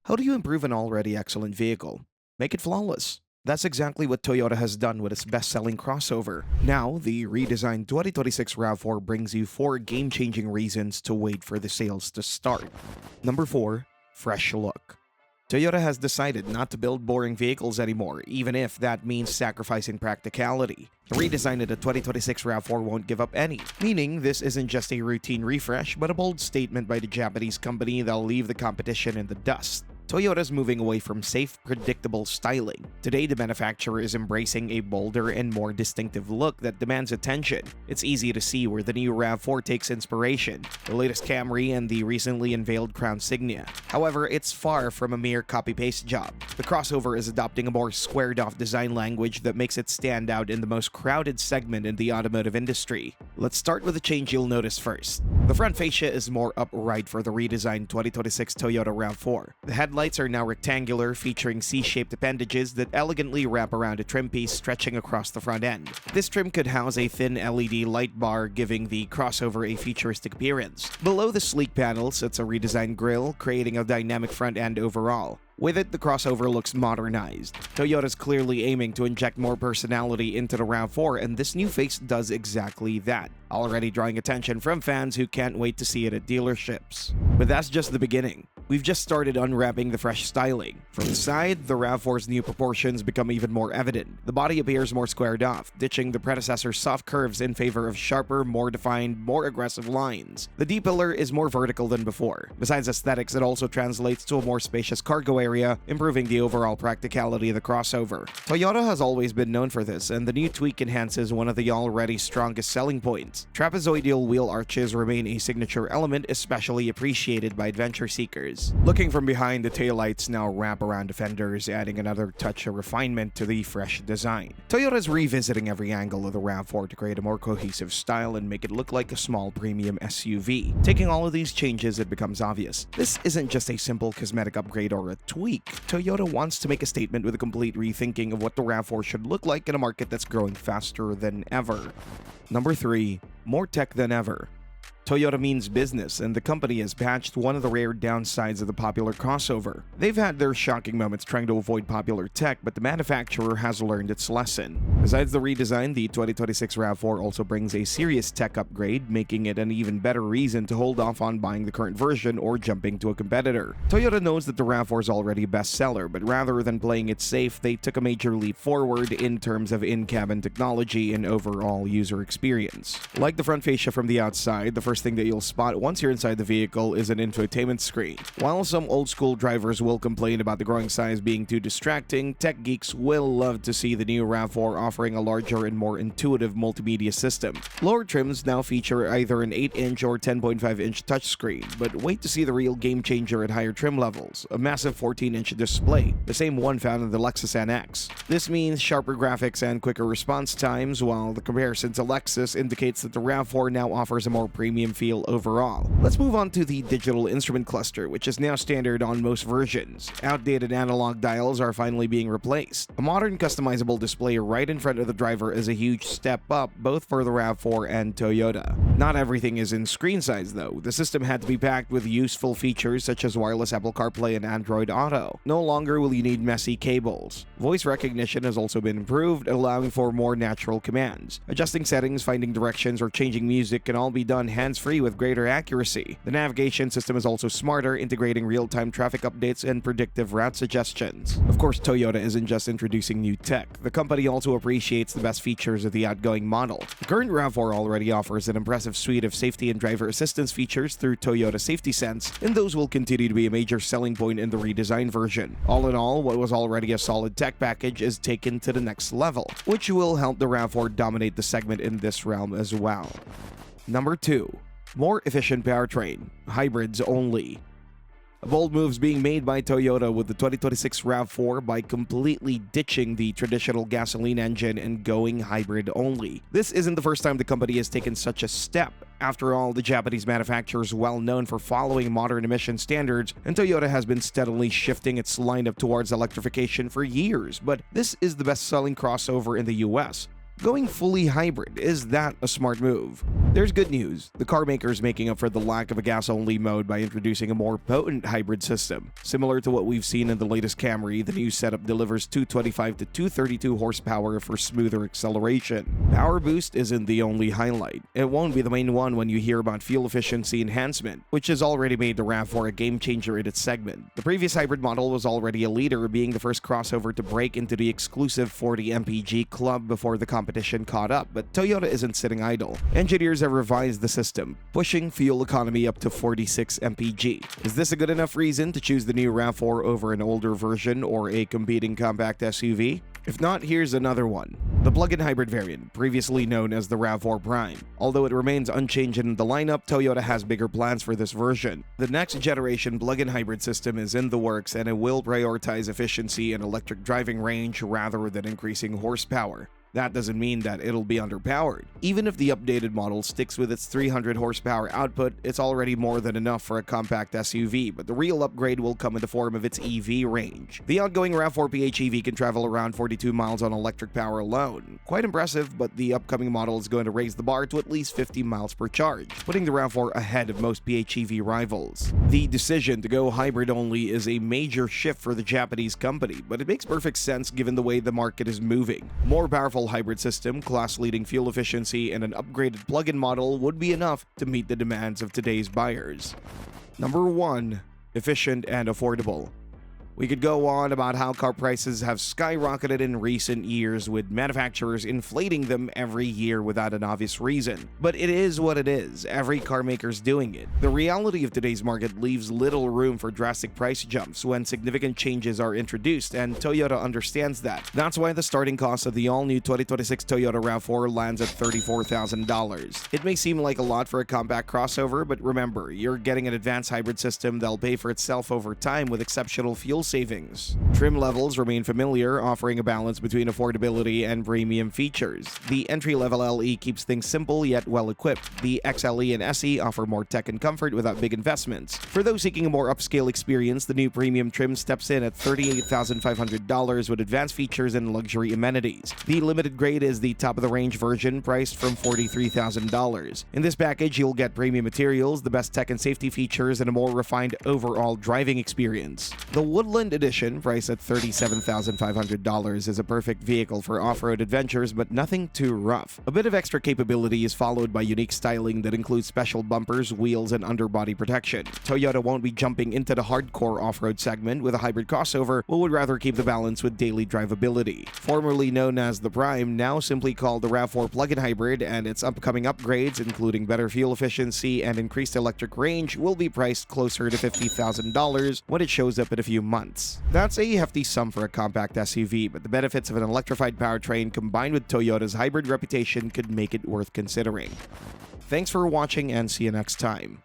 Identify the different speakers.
Speaker 1: How do you improve an already excellent vehicle? Make it flawless. That's exactly what Toyota has done with its best-selling crossover. Now, the redesigned 2026 RAV4 brings you 4 game-changing reasons to wait for the sales to start. Number 4. Fresh look. Toyota has decided not to build boring vehicles anymore, even if that means sacrificing practicality. The redesign of the 2026 RAV4 won't give up any, meaning this isn't just a routine refresh, but a bold statement by the Japanese company that'll leave the competition in the dust. Toyota's moving away from safe, predictable styling. Today, the manufacturer is embracing a bolder and more distinctive look that demands attention. It's easy to see where the new RAV4 takes inspiration, the latest Camry and the recently unveiled Crown Signia. However, it's far from a mere copy-paste job. The crossover is adopting a more squared-off design language that makes it stand out in the most crowded segment in the automotive industry. Let's start with the change you'll notice first. The front fascia is more upright for the redesigned 2026 Toyota RAV4. The headlights are now rectangular, featuring C-shaped appendages that elegantly wrap around a trim piece stretching across the front end. This trim could house a thin LED light bar, giving the crossover a futuristic appearance. Below the sleek panel sits a redesigned grille, creating a dynamic front end overall. With it, the crossover looks modernized. Toyota's clearly aiming to inject more personality into the RAV4, and this new face does exactly that, already drawing attention from fans who can't wait to see it at dealerships. But that's just the beginning. We've just started unwrapping the fresh styling. From the side, the RAV4's new proportions become even more evident. The body appears more squared off, ditching the predecessor's soft curves in favor of sharper, more defined, more aggressive lines. The D-pillar is more vertical than before. Besides aesthetics, it also translates to a more spacious cargo area, improving the overall practicality of the crossover. Toyota has always been known for this, and the new tweak enhances one of the already strongest selling points. Trapezoidal wheel arches remain a signature element, especially appreciated by adventure seekers. Looking from behind, the taillights now wrap around the fenders, adding another touch of refinement to the fresh design. Toyota is revisiting every angle of the RAV4 to create a more cohesive style and make it look like a small premium SUV. Taking all of these changes, it becomes obvious. This isn't just a simple cosmetic upgrade or a tweak. Toyota wants to make a statement with a complete rethinking of what the RAV4 should look like in a market that's growing faster than ever. Number 3. More tech than ever. Toyota means business, and the company has patched one of the rare downsides of the popular crossover. They've had their shocking moments trying to avoid popular tech, but the manufacturer has learned its lesson. Besides the redesign, the 2026 RAV4 also brings a serious tech upgrade, making it an even better reason to hold off on buying the current version or jumping to a competitor. Toyota knows that the RAV4 is already a bestseller, but rather than playing it safe, they took a major leap forward in terms of in-cabin technology and overall user experience. Like the front fascia from the outside, the first thing that you'll spot once you're inside the vehicle is an infotainment screen. While some old-school drivers will complain about the growing size being too distracting, tech geeks will love to see the new RAV4 offering a larger and more intuitive multimedia system. Lower trims now feature either an 8-inch or 10.5-inch touchscreen, but wait to see the real game changer at higher trim levels, a massive 14-inch display, the same one found in the Lexus NX. This means sharper graphics and quicker response times, while the comparison to Lexus indicates that the RAV4 now offers a more premium feel overall. Let's move on to the digital instrument cluster, which is now standard on most versions. Outdated analog dials are finally being replaced. A modern customizable display right in front of the driver is a huge step up, both for the RAV4 and Toyota. Not everything is in screen size though. The system had to be packed with useful features such as wireless Apple CarPlay and Android Auto. No longer will you need messy cables. Voice recognition has also been improved, allowing for more natural commands. Adjusting settings, finding directions, or changing music can all be done hands-free with greater accuracy. The navigation system is also smarter, integrating real-time traffic updates and predictive route suggestions. Of course, Toyota isn't just introducing new tech. The company also appreciates the best features of the outgoing model. The current RAV4 already offers an impressive suite of safety and driver assistance features through Toyota Safety Sense, and those will continue to be a major selling point in the redesigned version. All in all, what was already a solid tech package is taken to the next level, which will help the RAV4 dominate the segment in this realm as well. Number 2. More efficient powertrain. Hybrids only. A bold move is being made by Toyota with the 2026 RAV4 by completely ditching the traditional gasoline engine and going hybrid only. This isn't the first time the company has taken such a step. After all, the Japanese manufacturer is well known for following modern emission standards, and Toyota has been steadily shifting its lineup towards electrification for years, but this is the best-selling crossover in the US. Going fully hybrid, is that a smart move? There's good news. The car maker is making up for the lack of a gas-only mode by introducing a more potent hybrid system. Similar to what we've seen in the latest Camry, the new setup delivers 225 to 232 horsepower for smoother acceleration. Power boost isn't the only highlight. It won't be the main one when you hear about fuel efficiency enhancement, which has already made the RAV4 a game-changer in its segment. The previous hybrid model was already a leader, being the first crossover to break into the exclusive 40 mpg club before the competition caught up, but Toyota isn't sitting idle. Engineers have revised the system, pushing fuel economy up to 46 mpg. Is this a good enough reason to choose the new RAV4 over an older version or a competing compact SUV? If not, here's another one. The plug-in hybrid variant, previously known as the RAV4 Prime. Although it remains unchanged in the lineup, Toyota has bigger plans for this version. The next generation plug-in hybrid system is in the works, and it will prioritize efficiency and electric driving range rather than increasing horsepower. That doesn't mean that it'll be underpowered. Even if the updated model sticks with its 300 horsepower output, it's already more than enough for a compact SUV, but the real upgrade will come in the form of its EV range. The outgoing RAV4 PHEV can travel around 42 miles on electric power alone. Quite impressive, but the upcoming model is going to raise the bar to at least 50 miles per charge, putting the RAV4 ahead of most PHEV rivals. The decision to go hybrid only is a major shift for the Japanese company, but it makes perfect sense given the way the market is moving. More powerful hybrid system, class-leading fuel efficiency, and an upgraded plug-in model would be enough to meet the demands of today's buyers. Number 1. Efficient and affordable. We could go on about how car prices have skyrocketed in recent years, with manufacturers inflating them every year without an obvious reason. But it is what it is. Every car maker's doing it. The reality of today's market leaves little room for drastic price jumps when significant changes are introduced, and Toyota understands that. That's why the starting cost of the all-new 2026 Toyota RAV4 lands at $34,000. It may seem like a lot for a compact crossover, but remember, you're getting an advanced hybrid system that'll pay for itself over time with exceptional fuel savings. Trim levels remain familiar, offering a balance between affordability and premium features. The entry-level LE keeps things simple yet well-equipped. The XLE and SE offer more tech and comfort without big investments. For those seeking a more upscale experience, the new premium trim steps in at $38,500 with advanced features and luxury amenities. The limited grade is the top-of-the-range version, priced from $43,000. In this package, you'll get premium materials, the best tech and safety features, and a more refined overall driving experience. The Woodland Edition, priced at $37,500, is a perfect vehicle for off-road adventures, but nothing too rough. A bit of extra capability is followed by unique styling that includes special bumpers, wheels, and underbody protection. Toyota won't be jumping into the hardcore off-road segment with a hybrid crossover, but would rather keep the balance with daily drivability. Formerly known as the Prime, now simply called the RAV4 plug-in hybrid, and its upcoming upgrades, including better fuel efficiency and increased electric range, will be priced closer to $50,000 when it shows up in a few months. That's a hefty sum for a compact SUV, but the benefits of an electrified powertrain combined with Toyota's hybrid reputation could make it worth considering. Thanks for watching, and see you next time.